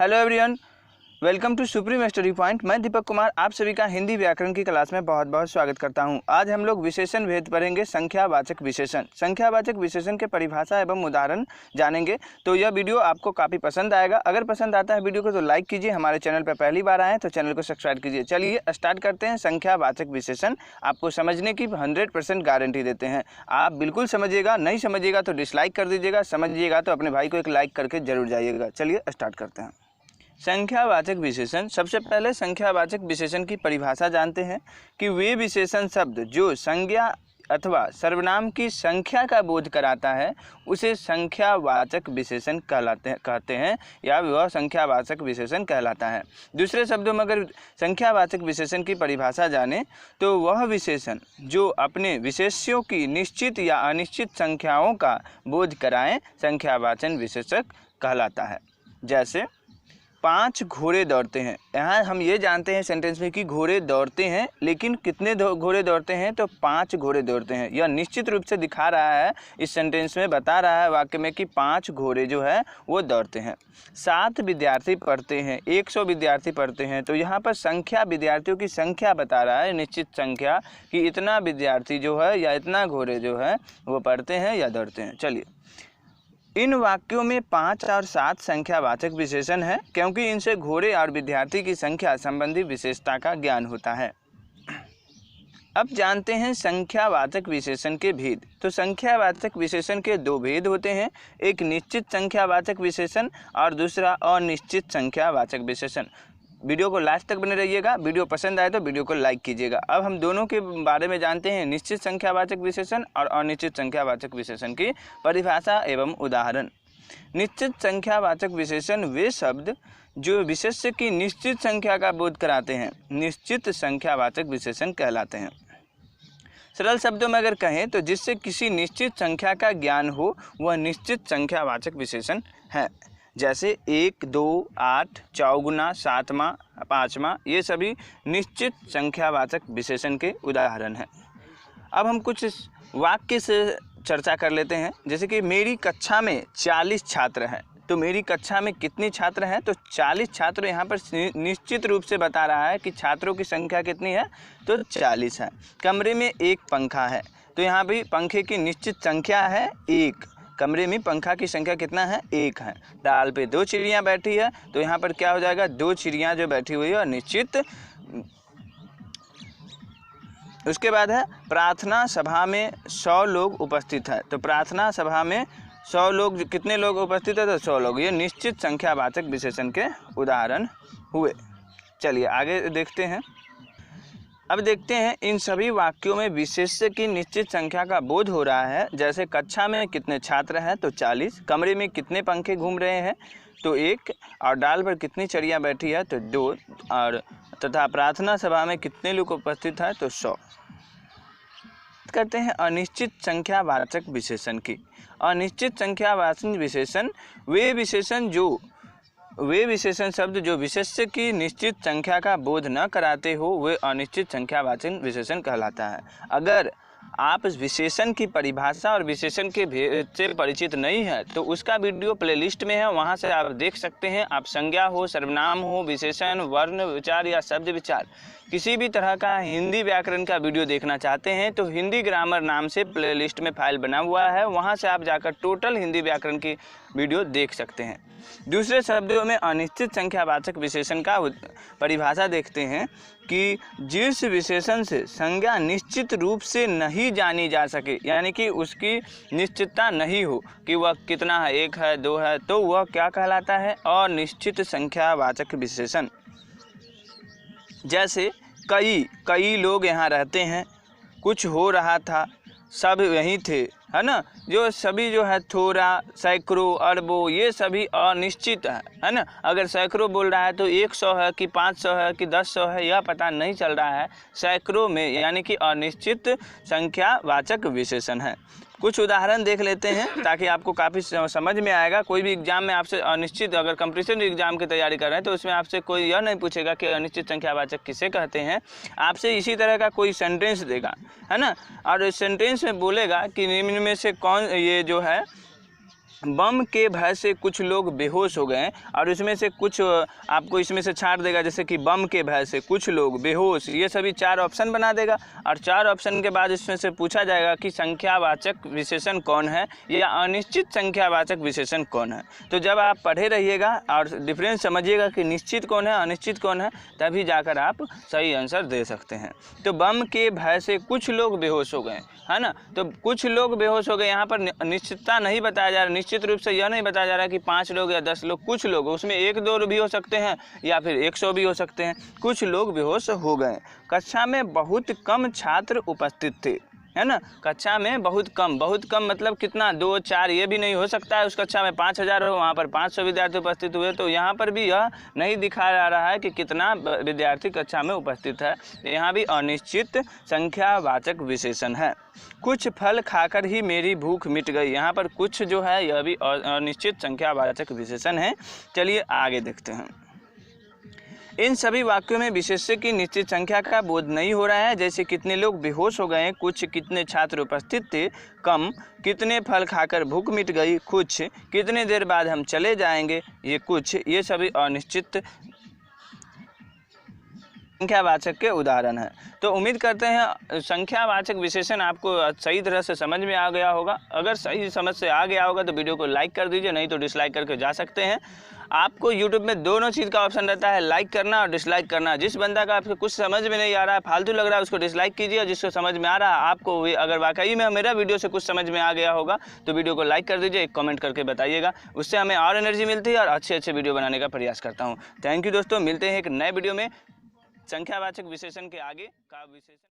Hello everyone, welcome to supreme study point. मैं दीपक कुमार आप सभी का हिंदी व्याकरण की क्लास में बहुत बहुत स्वागत करता हूं। आज हम लोग विशेषण भेद पढ़ेंगे, संख्यावाचक विशेषण। संख्यावाचक विशेषण के परिभाषा एवं उदाहरण जानेंगे। तो यह वीडियो आपको काफ़ी पसंद आएगा। अगर पसंद आता है वीडियो को तो लाइक कीजिए, हमारे चैनल पर पहली बार आए तो चैनल को सब्सक्राइब कीजिए। चलिए स्टार्ट करते हैं। संख्यावाचक विशेषण आपको समझने की 100% गारंटी देते हैं। आप बिल्कुल समझिएगा, नहीं समझिएगा तो डिसलाइक कर दीजिएगा, समझिएगा तो अपने भाई को एक लाइक करके जरूर जाइएगा। चलिए स्टार्ट करते हैं। संख्यावाचक विशेषण। सबसे पहले संख्यावाचक विशेषण की परिभाषा जानते हैं कि वे विशेषण शब्द जो संज्ञा अथवा सर्वनाम की संख्या का बोध कराता है उसे संख्यावाचक विशेषण कहते हैं या वह संख्यावाचक विशेषण कहलाता है। दूसरे शब्दों में अगर संख्यावाचक विशेषण की परिभाषा जाने तो वह विशेषण जो अपने विशेष्यों की निश्चित या अनिश्चित संख्याओं का बोध कराएं संख्यावाचक विशेषक कहलाता है। जैसे 5 घोड़े दौड़ते हैं। यहाँ हम ये जानते हैं सेंटेंस में कि घोड़े दौड़ते हैं, लेकिन कितने घोड़े दौड़ते हैं तो 5 घोड़े दौड़ते हैं। यह निश्चित रूप से दिखा रहा है, इस सेंटेंस में बता रहा है वाक्य में कि 5 घोड़े जो है वो दौड़ते हैं। 7 विद्यार्थी पढ़ते हैं, 100 विद्यार्थी पढ़ते हैं। तो यहाँ पर संख्या, विद्यार्थियों की संख्या बता रहा है, निश्चित संख्या कि इतना विद्यार्थी जो है या इतना घोड़े जो है वो पढ़ते हैं या दौड़ते हैं। चलिए, इन वाक्यों में 5 और 7 संख्यावाचक विशेषण है क्योंकि इनसे घोड़े और विद्यार्थी की संख्या संबंधी विशेषता का ज्ञान होता है। अब जानते हैं संख्यावाचक विशेषण के भेद। तो संख्यावाचक विशेषण के 2 भेद होते हैं, एक निश्चित संख्यावाचक विशेषण और दूसरा अनिश्चित संख्यावाचक विशेषण। वीडियो को लास्ट तक बने रहिएगा। वीडियो पसंद आए तो वीडियो को लाइक कीजिएगा। अब हम दोनों के बारे में जानते हैं, निश्चित संख्यावाचक विशेषण और अनिश्चित संख्यावाचक विशेषण की परिभाषा एवं उदाहरण। निश्चित संख्यावाचक विशेषण वे शब्द जो विशेष्य की निश्चित संख्या का बोध कराते हैं निश्चित संख्यावाचक विशेषण कहलाते हैं। सरल शब्दों में अगर कहें तो जिससे किसी निश्चित संख्या का ज्ञान हो वह निश्चित संख्यावाचक विशेषण है। जैसे 1, 2, 8, चौगुना, 7वां, 5वां, ये सभी निश्चित संख्यावाचक विशेषण के उदाहरण हैं। अब हम कुछ वाक्य से चर्चा कर लेते हैं। जैसे कि मेरी कक्षा में 40 छात्र हैं। तो मेरी कक्षा में कितने छात्र हैं तो 40 छात्र। यहाँ पर निश्चित रूप से बता रहा है कि छात्रों की संख्या कितनी है तो 40 है। कमरे में एक पंखा है। तो यहाँ भी पंखे की निश्चित संख्या है 1। कमरे में पंखा की संख्या कितना है 1 है। डाल पे 2 चिड़ियाँ बैठी है। तो यहाँ पर क्या हो जाएगा 2 चिड़ियाँ जो बैठी हुई है और निश्चित। उसके बाद है प्रार्थना सभा में 100 लोग उपस्थित है। तो प्रार्थना सभा में 100 लोग, कितने लोग उपस्थित है तो 100 लोग। ये निश्चित संख्यावाचक विशेषण के उदाहरण हुए। चलिए आगे देखते हैं। अब देखते हैं इन सभी वाक्यों में विशेष्य की निश्चित संख्या का बोध हो रहा है। जैसे कक्षा में कितने छात्र हैं तो 40, कमरे में कितने पंखे घूम रहे हैं तो 1, और डाल पर कितनी चिड़िया बैठी है तो 2, और तथा प्रार्थना सभा में कितने लोग उपस्थित हैं तो 100। करते हैं अनिश्चित संख्यावाचक विशेषण की। अनिश्चित संख्यावाचक विशेषण वे विशेषण शब्द जो विशेष्य की निश्चित संख्या का बोध न कराते हो वे अनिश्चित संख्यावाचक विशेषण कहलाता है। अगर आप इस विशेषण की परिभाषा और विशेषण के भेद से परिचित नहीं है तो उसका वीडियो प्लेलिस्ट में है, वहां से आप देख सकते हैं। आप संज्ञा हो, सर्वनाम हो, विशेषण, वर्ण विचार या शब्द विचार किसी भी तरह का हिंदी व्याकरण का वीडियो देखना चाहते हैं तो हिंदी ग्रामर नाम से प्लेलिस्ट में फाइल बना हुआ है, वहां से आप जाकर टोटल हिंदी व्याकरण की वीडियो देख सकते हैं। दूसरे शब्दों में अनिश्चित संख्यावाचक विशेषण का परिभाषा देखते हैं कि जिस विशेषण से संज्ञा निश्चित रूप से नहीं जानी जा सके, यानी कि उसकी निश्चितता नहीं हो कि वह कितना है, 1 है, 2 है, तो वह क्या कहलाता है अनिश्चित संख्यावाचक विशेषण। जैसे कई लोग यहाँ रहते हैं, कुछ हो रहा था, सब यहीं थे, है ना। जो सभी जो है थोड़ा, सैकड़ों, अरबों, ये सभी अनिश्चित है ना। अगर सैकड़ों बोल रहा है तो 100 है कि 500 है कि 10 है यह पता नहीं चल रहा है। सैकड़ों में यानी कि अनिश्चित संख्यावाचक विशेषण है। कुछ उदाहरण देख लेते हैं ताकि आपको काफ़ी समझ में आएगा। कोई भी एग्जाम में आपसे अनिश्चित, अगर कंपटीशन एग्जाम की तैयारी कर रहे हैं तो उसमें आपसे कोई यह नहीं पूछेगा कि अनिश्चित संख्यावाचक किसे कहते हैं। आपसे इसी तरह का कोई सेंटेंस देगा, है ना, और सेंटेंस में बोलेगा कि निम्न में से कौन ये जो है बम के भय से कुछ लोग बेहोश हो गए और उसमें से कुछ आपको इसमें से छांट देगा, जैसे कि बम के भय से कुछ लोग बेहोश, ये सभी 4 ऑप्शन बना देगा और 4 ऑप्शन के बाद इसमें से पूछा जाएगा कि संख्यावाचक विशेषण कौन है या अनिश्चित संख्यावाचक विशेषण कौन है। तो जब आप पढ़े रहिएगा और डिफरेंस समझिएगा कि निश्चित कौन है अनिश्चित कौन है, तभी जाकर आप सही आंसर दे सकते हैं। तो बम के भय से कुछ लोग बेहोश हो गए, है ना। तो कुछ लोग बेहोश हो गए, यहाँ पर निश्चितता नहीं बताया जा रहा, निश्चित रूप से यह नहीं बताया जा रहा कि 5 लोग या 10 लोग, कुछ लोग, उसमें 1-2 भी हो सकते हैं या फिर 100 भी हो सकते हैं। कुछ लोग बेहोश हो गए। कक्षा में बहुत कम छात्र उपस्थित थे, है ना। कक्षा में बहुत कम मतलब कितना, 2-4 ये भी नहीं हो सकता है उस कक्षा में 5000 हो, वहाँ पर 500 विद्यार्थी उपस्थित हुए। तो यहाँ पर भी यह नहीं दिखाया जा रहा है कि कितना विद्यार्थी कक्षा में उपस्थित है, यहाँ भी अनिश्चित संख्यावाचक विशेषण है। कुछ फल खाकर ही मेरी भूख मिट गई, यहाँ पर कुछ जो है यह भी अनिश्चित संख्यावाचक विशेषण है। चलिए आगे देखते हैं। इन सभी वाक्यों में विशेष्य की निश्चित संख्या का बोध नहीं हो रहा है, जैसे कितने लोग बेहोश हो गए, कुछ कितने छात्र उपस्थित थे, कम कितने फल खाकर भूख मिट गई, कुछ कितने देर बाद हम चले जाएंगे, ये कुछ, ये सभी अनिश्चित संख्यावाचक के उदाहरण हैं। तो उम्मीद करते हैं संख्यावाचक विशेषण आपको सही तरह से समझ में आ गया होगा। अगर सही समझ से आ गया होगा तो वीडियो को लाइक कर दीजिए, नहीं तो डिसलाइक करके जा सकते हैं। आपको यूट्यूब में दोनों चीज़ का ऑप्शन रहता है, लाइक करना और डिसलाइक करना। जिस बंदा का आपको कुछ समझ में नहीं आ रहा है, फालतू लग रहा है, उसको डिसलाइक कीजिए, और जिसको समझ में आ रहा है, आपको अगर वाकई में मेरा वीडियो से कुछ समझ में आ गया होगा तो वीडियो को लाइक कर दीजिए, एक कमेंट करके बताइएगा, उससे हमें और एनर्जी मिलती है और अच्छे वीडियो बनाने का प्रयास करता हूँ। थैंक यू दोस्तों, मिलते हैं एक नए वीडियो में संख्यावाचक विशेषण के आगे का विशेषण।